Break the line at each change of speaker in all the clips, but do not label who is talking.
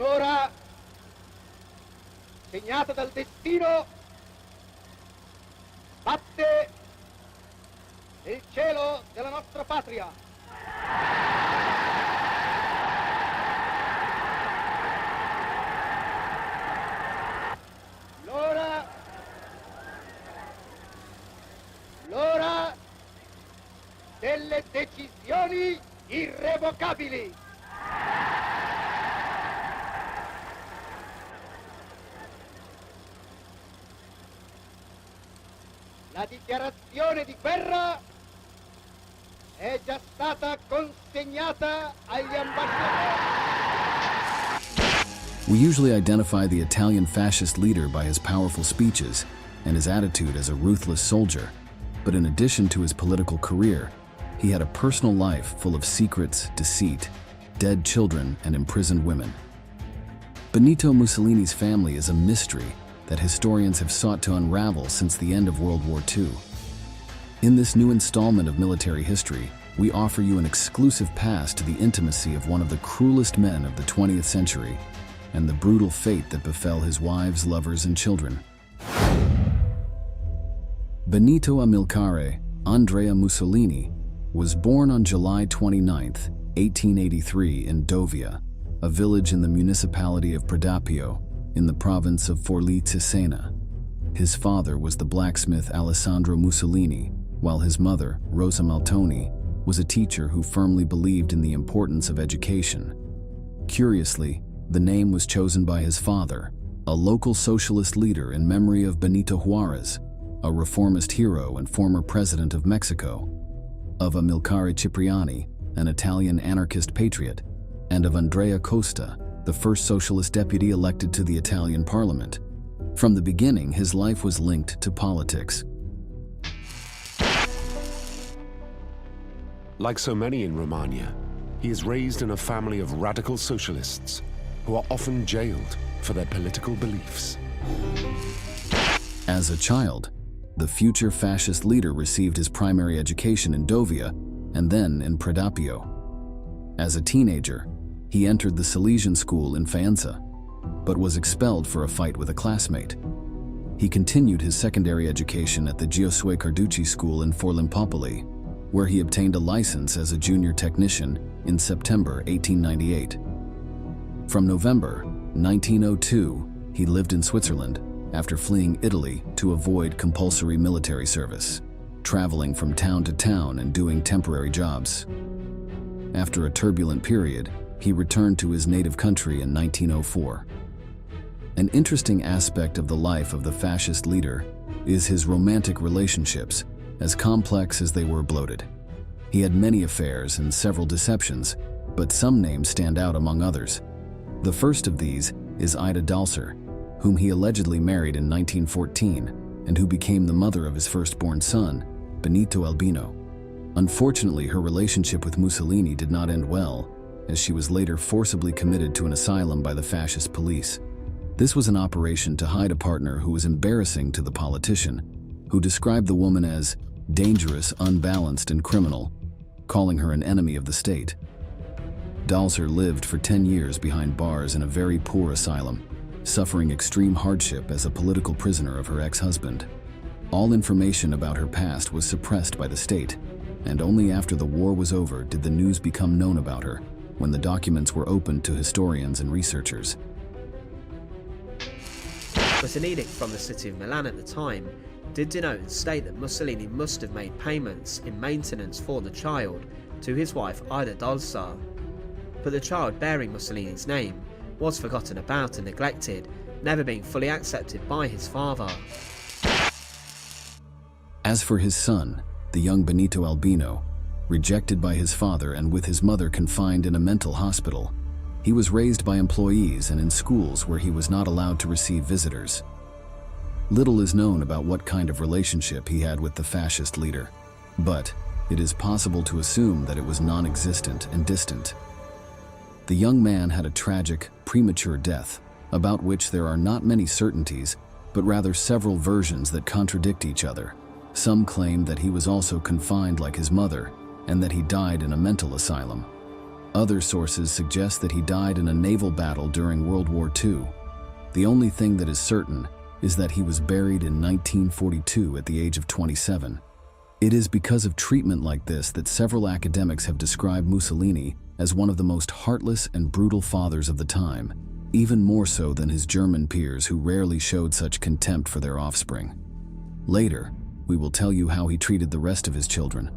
un'ora segnata dal destino batte nel cielo della nostra patria. L'ora delle decisioni irrevocabili. La dichiarazione di guerra è già stata consegnata agli ambasciatori.
We usually identify the Italian fascist leader by his powerful speeches and his attitude as a ruthless soldier. But in addition to his political career, he had a personal life full of secrets, deceit, dead children, and imprisoned women. Benito Mussolini's family is a mystery that historians have sought to unravel since the end of World War II. In this new installment of military history, we offer you an exclusive pass to the intimacy of one of the cruelest men of the 20th century and the brutal fate that befell his wives, lovers, and children. Benito Amilcare Andrea Mussolini was born on July 29, 1883 in Dovia, a village in the municipality of Predappio in the province of Forlì-Cesena. His father was the blacksmith Alessandro Mussolini, while his mother, Rosa Maltoni, was a teacher who firmly believed in the importance of education. Curiously, the name was chosen by his father, a local socialist leader in memory of Benito Juarez, a reformist hero and former president of Mexico, of Amilcare Cipriani, an Italian anarchist patriot, and of Andrea Costa, the first socialist deputy elected to the Italian parliament. From the beginning, his life was linked to politics.
Like so many in Romagna, he is raised in a family of radical socialists who are often jailed for their political beliefs.
As a child, the future fascist leader received his primary education in Dovia and then in Predappio. As a teenager, he entered the Salesian school in Faenza, but was expelled for a fight with a classmate. He continued his secondary education at the Giosuè Carducci school in Forlimpopoli, where he obtained a license as a junior technician in September 1898. From November 1902, he lived in Switzerland after fleeing Italy to avoid compulsory military service, traveling from town to town and doing temporary jobs. After a turbulent period, he returned to his native country in 1904. An interesting aspect of the life of the fascist leader is his romantic relationships, as complex as they were bloated. He had many affairs and several deceptions, but some names stand out among others. The first of these is Ida Dalser, whom he allegedly married in 1914 and who became the mother of his firstborn son, Benito Albino. Unfortunately, her relationship with Mussolini did not end well, as she was later forcibly committed to an asylum by the fascist police. This was an operation to hide a partner who was embarrassing to the politician, who described the woman as dangerous, unbalanced, and criminal, calling her an enemy of the state. Dalser lived for 10 years behind bars in a very poor asylum, suffering extreme hardship as a political prisoner of her ex-husband. All information about her past was suppressed by the state, and only after the war was over did the news become known about her, when the documents were opened to historians and researchers.
But an edict from the city of Milan at the time did denote and state that Mussolini must have made payments in maintenance for the child to his wife Ida Dalser. But the child bearing Mussolini's name was forgotten about and neglected, never being fully accepted by his father.
As for his son, the young Benito Albino, rejected by his father and with his mother confined in a mental hospital, he was raised by employees and in schools where he was not allowed to receive visitors. Little is known about what kind of relationship he had with the fascist leader, but it is possible to assume that it was non-existent and distant. The young man had a tragic, premature death, about which there are not many certainties, but rather several versions that contradict each other. Some claim that he was also confined like his mother, and that he died in a mental asylum. Other sources suggest that he died in a naval battle during World War II. The only thing that is certain is that he was buried in 1942 at the age of 27. It is because of treatment like this that several academics have described Mussolini as one of the most heartless and brutal fathers of the time, even more so than his German peers who rarely showed such contempt for their offspring. Later, we will tell you how he treated the rest of his children.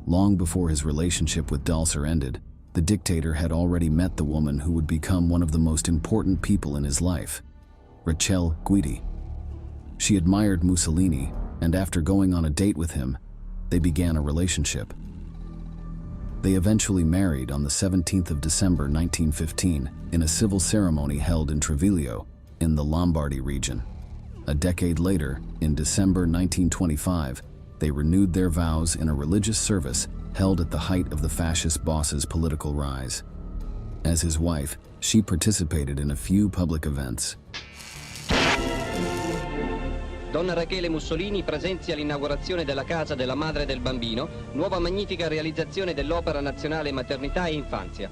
Long before his relationship with Dalser ended, the dictator had already met the woman who would become one of the most important people in his life, Rachele Guidi. She admired Mussolini, and after going on a date with him, they began a relationship. They eventually married on the 17th of December 1915 in a civil ceremony held in Treviglio, in the Lombardy region. A decade later, in December 1925, they renewed their vows in a religious service held at the height of the fascist boss's political rise. As his wife, she participated in a few public events.
Donna Rachele Mussolini presenzia l'inaugurazione della Casa della Madre del Bambino, nuova magnifica realizzazione dell'Opera Nazionale Maternità e Infanzia.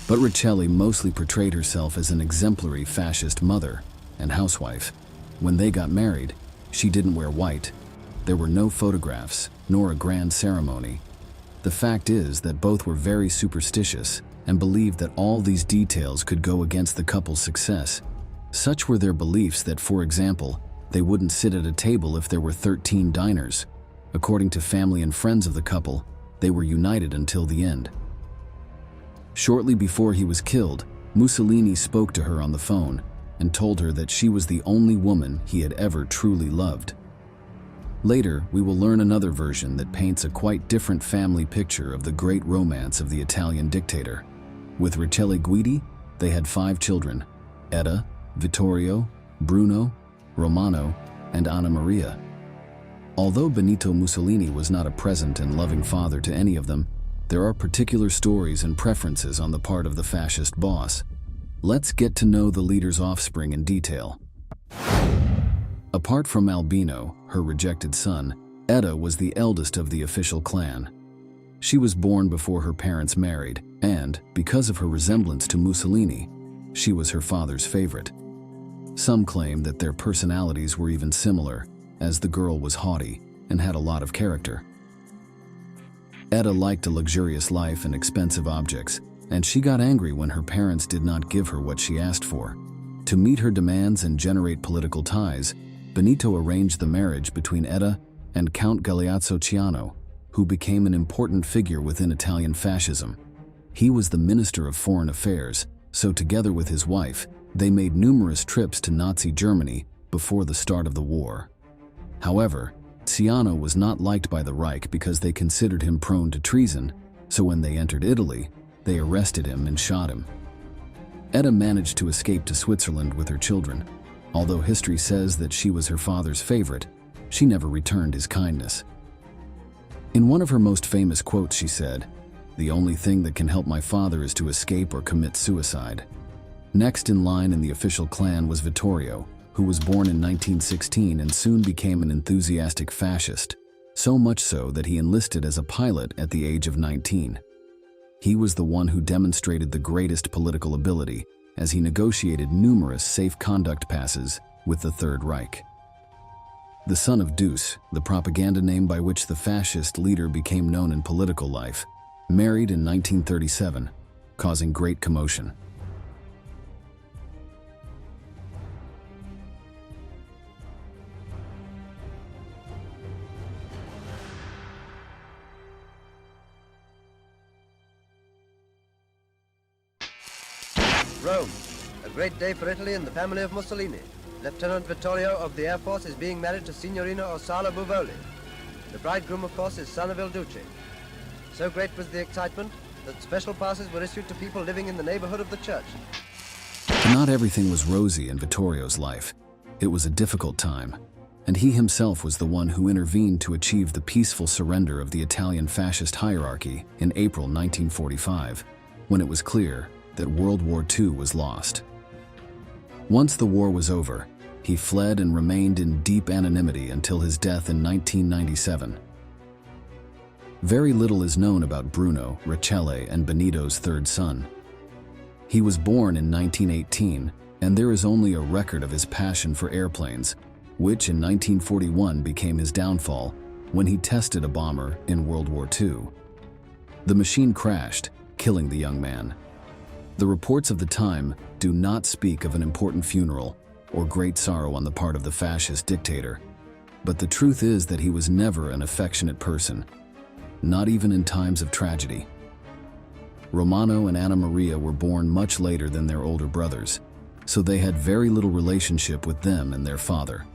But Rachele mostly portrayed herself as an exemplary fascist mother and housewife. When they got married, she didn't wear white. There were no photographs, nor a grand ceremony. The fact is that both were very superstitious and believed that all these details could go against the couple's success. Such were their beliefs that, for example, they wouldn't sit at a table if there were 13 diners. According to family and friends of the couple, they were united until the end. Shortly before he was killed, Mussolini spoke to her on the phone and told her that she was the only woman he had ever truly loved. Later, we will learn another version that paints a quite different family picture of the great romance of the Italian dictator. With Rachele Guidi, they had 5 children: Ida, Vittorio, Bruno, Romano, and Anna Maria. Although Benito Mussolini was not a present and loving father to any of them, there are particular stories and preferences on the part of the fascist boss. Let's get to know the leader's offspring in detail. Apart from Albino, her rejected son, Ida was the eldest of the official clan. She was born before her parents married, and, because of her resemblance to Mussolini, she was her father's favorite. Some claim that their personalities were even similar, as the girl was haughty and had a lot of character. Ida liked a luxurious life and expensive objects, and she got angry when her parents did not give her what she asked for. To meet her demands and generate political ties, Benito arranged the marriage between Ida and Count Galeazzo Ciano, who became an important figure within Italian fascism. He was the Minister of Foreign Affairs, so together with his wife, they made numerous trips to Nazi Germany before the start of the war. However, Ciano was not liked by the Reich because they considered him prone to treason, so when they entered Italy, they arrested him and shot him. Ida managed to escape to Switzerland with her children. Although history says that she was her father's favorite, she never returned his kindness. In one of her most famous quotes, she said, "The only thing that can help my father is to escape or commit suicide." Next in line in the official clan was Vittorio, who was born in 1916 and soon became an enthusiastic fascist, so much so that he enlisted as a pilot at the age of 19. He was the one who demonstrated the greatest political ability, as he negotiated numerous safe conduct passes with the Third Reich. The son of Deuce, the propaganda name by which the fascist leader became known in political life, married in 1937, causing great commotion.
Rome, a great day for Italy and the family of Mussolini. Lieutenant Vittorio of the Air Force is being married to Signorina Orsala Buvoli. The bridegroom, of course, is son of Il Duce. So great was the excitement that special passes were issued to people living in the neighborhood of the church.
But not everything was rosy in Vittorio's life. It was a difficult time, and he himself was the one who intervened to achieve the peaceful surrender of the Italian fascist hierarchy in April 1945, when it was clear that World War II was lost. Once the war was over, he fled and remained in deep anonymity until his death in 1997. Very little is known about Bruno, Rachele, and Benito's third son. He was born in 1918, and there is only a record of his passion for airplanes, which in 1941 became his downfall when he tested a bomber in World War II. The machine crashed, killing the young man. The reports of the time do not speak of an important funeral or great sorrow on the part of the fascist dictator, but the truth is that he was never an affectionate person, not even in times of tragedy. Romano and Anna Maria were born much later than their older brothers, so they had very little relationship with them and their father.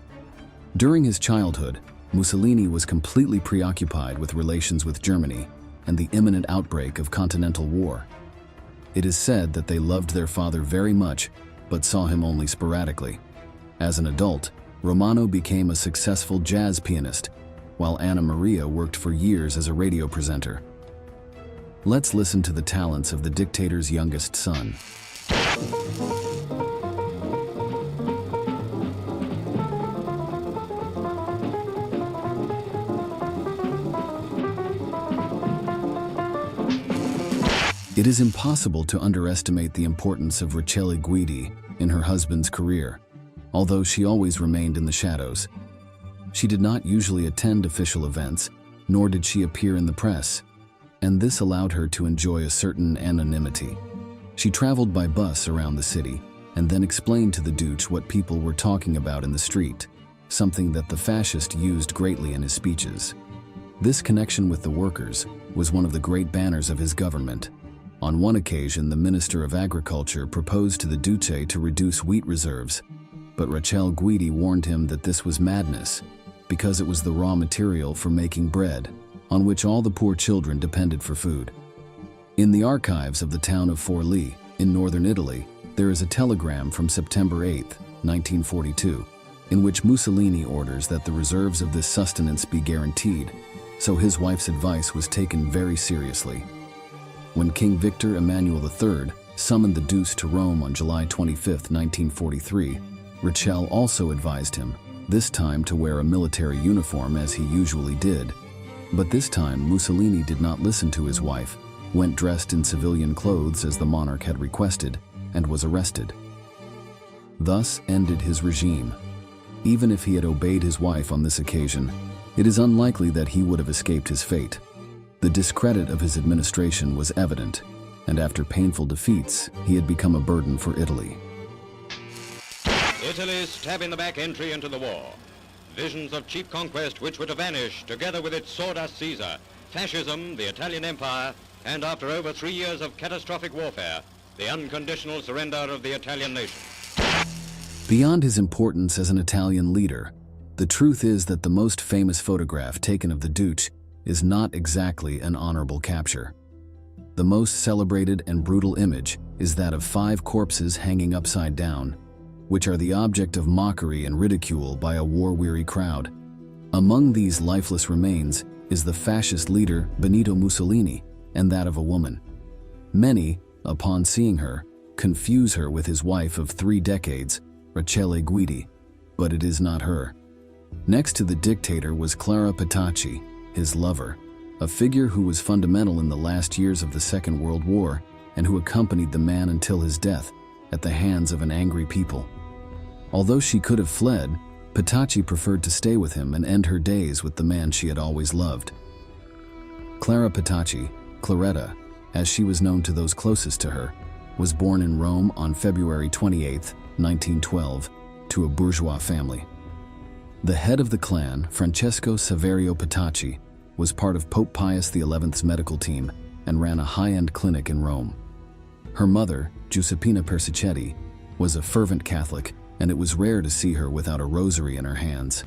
During his childhood, Mussolini was completely preoccupied with relations with Germany and the imminent outbreak of continental war. It is said that they loved their father very much, but saw him only sporadically. As an adult, Romano became a successful jazz pianist, while Anna Maria worked for years as a radio presenter. Let's listen to the talents of the dictator's youngest son. It is impossible to underestimate the importance of Rachele Guidi in her husband's career, although she always remained in the shadows. She did not usually attend official events, nor did she appear in the press, and this allowed her to enjoy a certain anonymity. She traveled by bus around the city and then explained to the Duce what people were talking about in the street, something that the fascist used greatly in his speeches. This connection with the workers was one of the great banners of his government. On one occasion, the Minister of Agriculture proposed to the Duce to reduce wheat reserves, but Rachele Guidi warned him that this was madness, because it was the raw material for making bread, on which all the poor children depended for food. In the archives of the town of Forlì, in northern Italy, there is a telegram from September 8, 1942, in which Mussolini orders that the reserves of this sustenance be guaranteed, so his wife's advice was taken very seriously. When King Victor Emmanuel III summoned the Duce to Rome on July 25, 1943, Rachele also advised him, this time to wear a military uniform as he usually did. But this time, Mussolini did not listen to his wife, went dressed in civilian clothes as the monarch had requested, and was arrested. Thus ended his regime. Even if he had obeyed his wife on this occasion, it is unlikely that he would have escaped his fate. The discredit of his administration was evident, and after painful defeats, he had become a burden for Italy.
Italy's stab-in-the-back entry into the war. Visions of cheap conquest which were to vanish together with its sawdust Caesar, fascism, the Italian Empire, and after over 3 years of catastrophic warfare, the unconditional surrender of the Italian nation.
Beyond his importance as an Italian leader, the truth is that the most famous photograph taken of the Duce is not exactly an honorable capture. The most celebrated and brutal image is that of 5 corpses hanging upside down, which are the object of mockery and ridicule by a war-weary crowd. Among these lifeless remains is the fascist leader Benito Mussolini and that of a woman. Many, upon seeing her, confuse her with his wife of 3 decades, Rachele Guidi, but it is not her. Next to the dictator was Clara Petacci, his lover, a figure who was fundamental in the last years of the Second World War and who accompanied the man until his death at the hands of an angry people. Although she could have fled, Petacci preferred to stay with him and end her days with the man she had always loved. Clara Petacci, Claretta, as she was known to those closest to her, was born in Rome on February 28, 1912, to a bourgeois family. The head of the clan, Francesco Saverio Petacci, was part of Pope Pius XI's medical team and ran a high-end clinic in Rome. Her mother, Giuseppina Persichetti, was a fervent Catholic, and it was rare to see her without a rosary in her hands.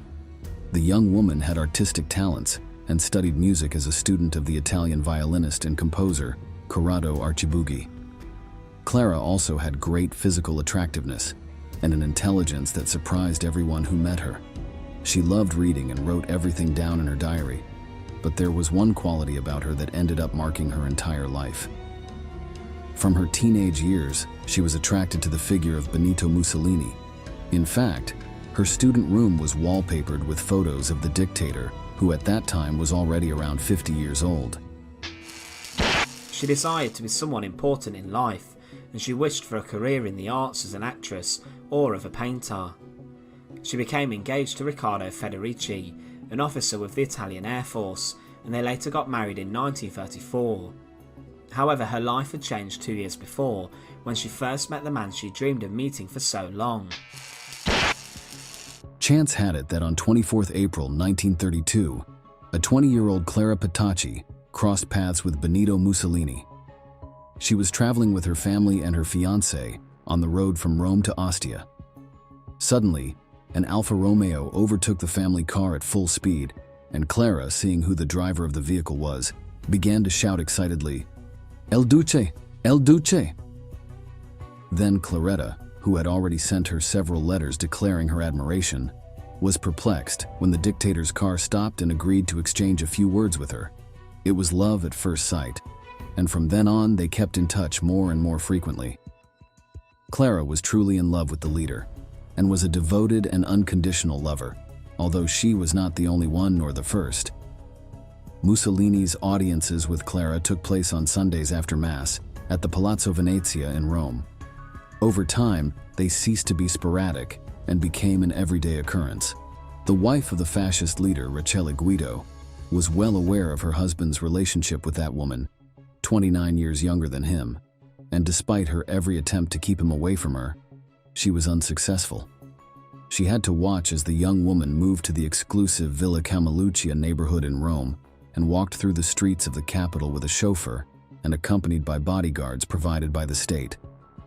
The young woman had artistic talents and studied music as a student of the Italian violinist and composer, Corrado Archibughi. Clara also had great physical attractiveness and an intelligence that surprised everyone who met her. She loved reading and wrote everything down in her diary, but there was one quality about her that ended up marking her entire life. From her teenage years, she was attracted to the figure of Benito Mussolini. In fact, her student room was wallpapered with photos of the dictator, who at that time was already around 50 years old.
She desired to be someone important in life, and she wished for a career in the arts as an actress or as a painter. She became engaged to Riccardo Federici, an officer with the Italian Air Force, and they later got married in 1934. However, her life had changed 2 years before, when she first met the man she dreamed of meeting for so long.
Chance had it that on 24 April 1932, a 20-year-old Clara Petacci crossed paths with Benito Mussolini. She was traveling with her family and her fiancé on the road from Rome to Ostia. Suddenly, an Alfa Romeo overtook the family car at full speed, and Clara, seeing who the driver of the vehicle was, began to shout excitedly, "El Duce! El Duce!" Then Claretta, who had already sent her several letters declaring her admiration, was perplexed when the dictator's car stopped and agreed to exchange a few words with her. It was love at first sight, and from then on they kept in touch more and more frequently. Clara was truly in love with the leader, and was a devoted and unconditional lover, although she was not the only one nor the first. Mussolini's audiences with Clara took place on Sundays after Mass at the Palazzo Venezia in Rome. Over time, they ceased to be sporadic and became an everyday occurrence. The wife of the fascist leader, Rachele Guidi, was well aware of her husband's relationship with that woman, 29 years younger than him, and despite her every attempt to keep him away from her, she was unsuccessful. She had to watch as the young woman moved to the exclusive Villa Cameluccia neighborhood in Rome and walked through the streets of the capital with a chauffeur and accompanied by bodyguards provided by the state.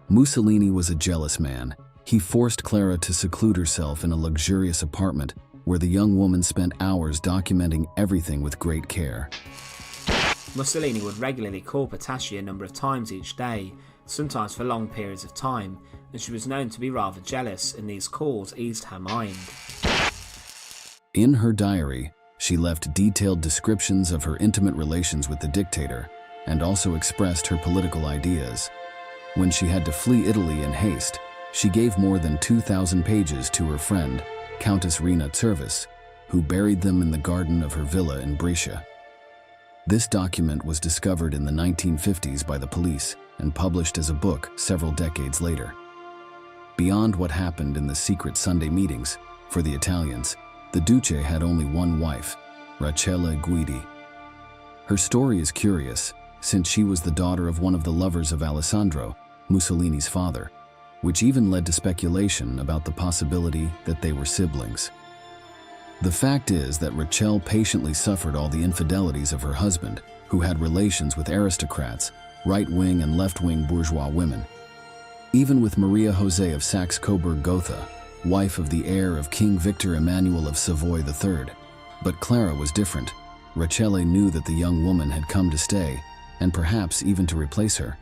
Mussolini was a jealous man. He forced Clara to seclude herself in a luxurious apartment where the young woman spent hours documenting everything with great care.
Mussolini would regularly call Petacci a number of times each day, sometimes for long periods of time, and she was known to be rather jealous, and these calls eased her mind.
In her diary, she left detailed descriptions of her intimate relations with the dictator and also expressed her political ideas. When she had to flee Italy in haste, she gave more than 2,000 pages to her friend, Countess Rina Czervis, who buried them in the garden of her villa in Brescia. This document was discovered in the 1950s by the police and published as a book several decades later. Beyond what happened in the secret Sunday meetings, for the Italians, the Duce had only one wife, Rachele Guidi. Her story is curious, since she was the daughter of one of the lovers of Alessandro, Mussolini's father, which even led to speculation about the possibility that they were siblings. The fact is that Rachele patiently suffered all the infidelities of her husband, who had relations with aristocrats, right-wing and left-wing bourgeois women. Even with Maria Jose of Saxe-Coburg-Gotha, wife of the heir of King Victor Emmanuel of Savoy III. But Clara was different. Rachele knew that the young woman had come to stay, and perhaps even to replace her.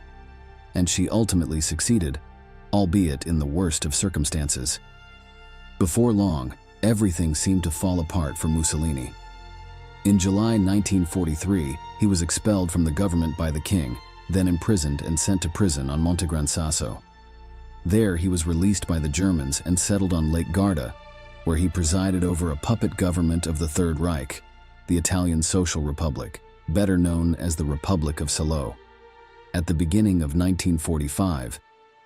And she ultimately succeeded, albeit in the worst of circumstances. Before long, everything seemed to fall apart for Mussolini. In July 1943, he was expelled from the government by the king, then imprisoned and sent to prison on Monte Gran Sasso. There he was released by the Germans and settled on Lake Garda, where he presided over a puppet government of the Third Reich, the Italian Social Republic, better known as the Republic of Salo. At the beginning of 1945,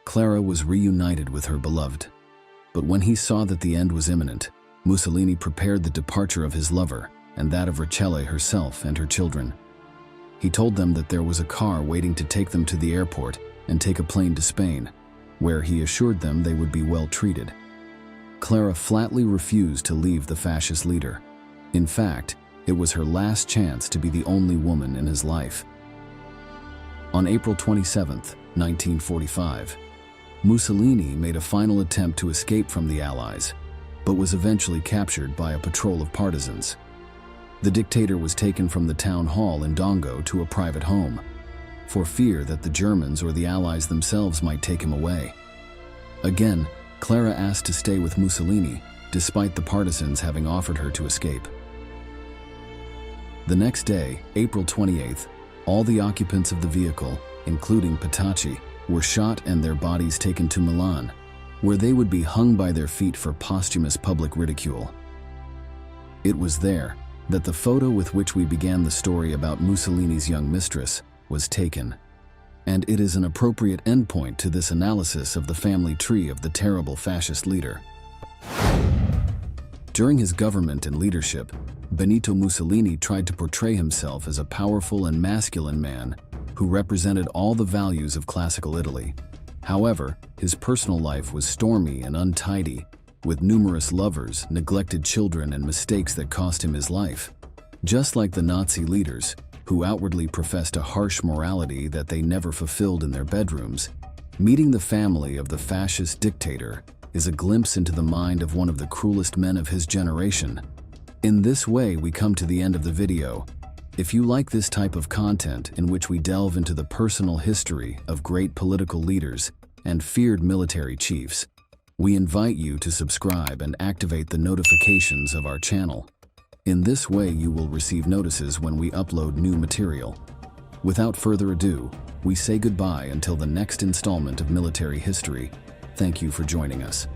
Clara was reunited with her beloved. But when he saw that the end was imminent, Mussolini prepared the departure of his lover and that of Rachele herself and her children. He told them that there was a car waiting to take them to the airport and take a plane to Spain, where he assured them they would be well treated. Clara flatly refused to leave the fascist leader. In fact, it was her last chance to be the only woman in his life. On April 27, 1945, Mussolini made a final attempt to escape from the Allies, but was eventually captured by a patrol of partisans. The dictator was taken from the town hall in Dongo to a private home, for fear that the Germans or the Allies themselves might take him away. Again, Clara asked to stay with Mussolini, despite the partisans having offered her to escape. The next day, April 28th, all the occupants of the vehicle, including Petacci, were shot and their bodies taken to Milan, where they would be hung by their feet for posthumous public ridicule. It was there, that the photo with which we began the story about Mussolini's young mistress was taken, and it is an appropriate endpoint to this analysis of the family tree of the terrible fascist leader. During his government and leadership, Benito Mussolini tried to portray himself as a powerful and masculine man who represented all the values of classical Italy. However, his personal life was stormy and untidy, with numerous lovers, neglected children, and mistakes that cost him his life. Just like the Nazi leaders, who outwardly professed a harsh morality that they never fulfilled in their bedrooms, meeting the family of the fascist dictator is a glimpse into the mind of one of the cruelest men of his generation. In this way, we come to the end of the video. If you like this type of content in which we delve into the personal history of great political leaders and feared military chiefs, we invite you to subscribe and activate the notifications of our channel. In this way, you will receive notices when we upload new material. Without further ado, we say goodbye until the next installment of Military History. Thank you for joining us.